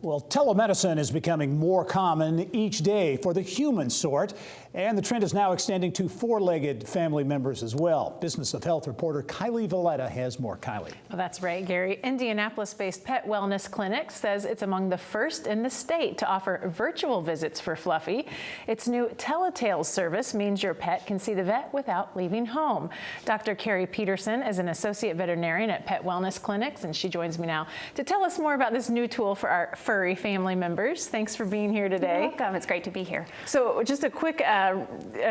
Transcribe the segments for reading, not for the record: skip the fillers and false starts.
Well, telemedicine is becoming more common each day for the human sort, and the trend is now extending to four-legged family members as well. Business of Health reporter Kylie Valletta has more. Kylie. Well, that's right, Gary. Indianapolis-based Pet Wellness Clinic says it's among the first in the state to offer virtual visits for Fluffy. Its new TeleTails service means your pet can see the vet without leaving home. Dr. Kerry Peterson is an associate veterinarian at Pet Wellness Clinics, and she joins me now to tell us more about this new tool for our furry family members. Thanks for being here today. You're welcome. It's great to be here. So just a quick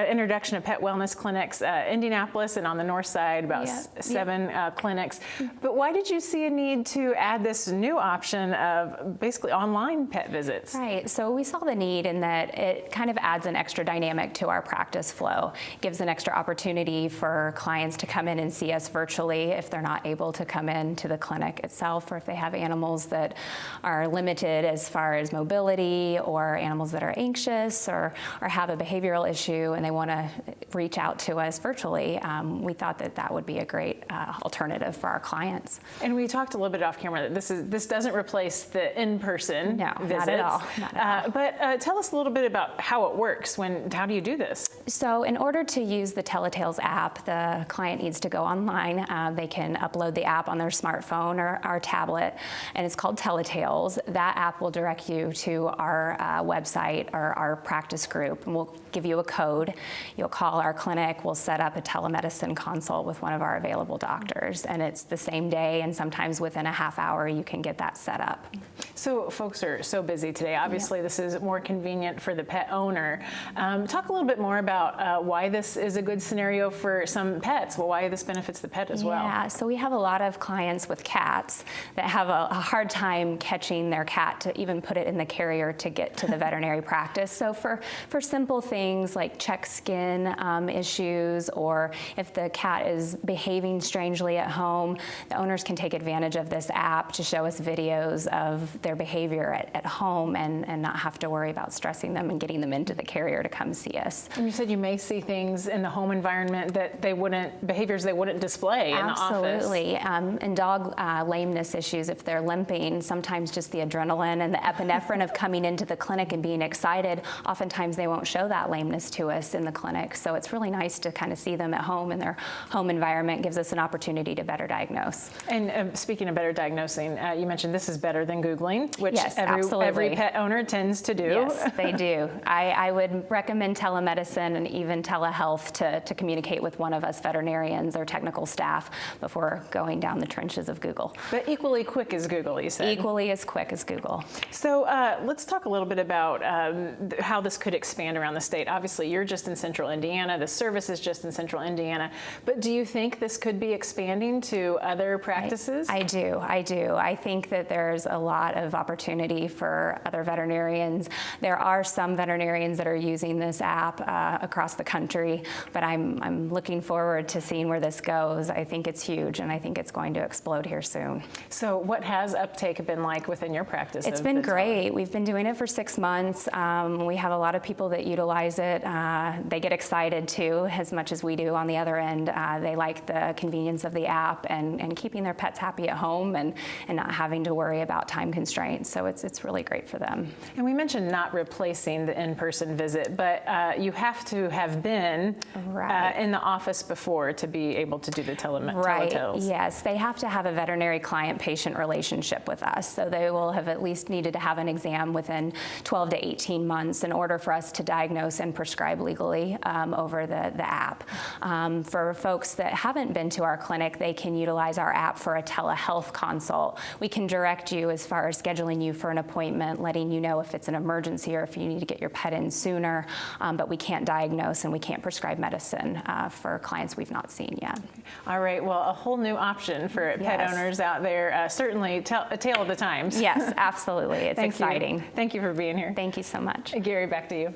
introduction of Pet Wellness Clinics. Indianapolis and on the north side, about seven clinics. But why did you see a need to add this new option of basically online pet visits? Right. So we saw the need in that it kind of adds an extra dynamic to our practice flow. Gives an extra opportunity for clients to come in and see us virtually if they're not able to come in to the clinic itself, or if they have animals that are limited as far as mobility, or animals that are anxious or have a behavioral issue and they want to reach out to us virtually. We thought that that would be a great alternative for our clients. And we talked a little bit off camera that this doesn't replace the in-person visits. Not at all. Not at all. But tell us a little bit about how it works. How do you do this? So in order to use the TeleTails app, the client needs to go online. They can upload the app on their smartphone or our tablet, and it's called TeleTails. That app will direct you to our website or our practice group, and we'll give you a code. You'll call our clinic. We'll set up a telemedicine consult with one of our available doctors, and it's the same day, and sometimes within a half hour you can get that set up. So folks are so busy today. Obviously, this is more convenient for the pet owner. Talk a little bit more about why this is a good scenario for some pets. Well, why this benefits the pet as well. Yeah, so we have a lot of clients with cats that have a hard time catching their cat to even put it in the carrier to get to the veterinary practice. So for simple things like check skin issues, or if the cat is behaving strangely at home, the owners can take advantage of this app to show us videos of their behavior at home and not have to worry about stressing them and getting them into the carrier to come see us. And you said you may see things in the home environment that behaviors they wouldn't display in the office. Absolutely. And dog lameness issues, if they're limping, sometimes just the adrenaline and the epinephrine of coming into the clinic and being excited, oftentimes they won't show that lameness to us in the clinic. So it's really nice to kind of see them at home in their home environment. Gives us an opportunity to better diagnose. And speaking of better diagnosing, you mentioned this is better than Googling, which absolutely. every pet owner tends to do. Yes, they do. I would recommend telemedicine and even telehealth to communicate with one of us veterinarians or technical staff before going down the trenches of Google. But equally quick as Google, you said. Equally as quick as Google. So let's talk a little bit about how this could expand around the state. Obviously, you're just in central Indiana. The service is just in central Indiana. But do you think this could be expanding to other practices? I do. I think that there's a lot of opportunity for other veterinarians. There are some veterinarians that are using this app across the country, but I'm looking forward to seeing where this goes. I think it's huge, and I think it's going to explode here soon. So what has uptake been like within your practice? It's been great. We've been doing it for 6 months. We have a lot of people that utilize it. They get excited too, as much as we do on the other end. They like the convenience of the app and keeping their pets happy at home and not having to worry about time constraints. So it's really great for them. And we mentioned not replacing the in-person visit, but you have to have been in the office before to be able to do the TeleTails. Yes, they have to have a veterinary client-patient relationship with us. So they will have at least needed to have an exam within 12 to 18 months in order for us to diagnose and prescribe legally over the app. For folks that haven't been to our clinic, they can utilize our app for a telehealth consult. We can direct you as far as scheduling you for an appointment, letting you know if it's an emergency or if you need to get your pet in sooner, but we can't diagnose and we can't prescribe medicine for clients we've not seen yet. All right, well, a whole new option for pet owners out there, certainly a tale of the times. Yes, absolutely. It's exciting. Thank you for being here. Thank you so much. Gary, back to you.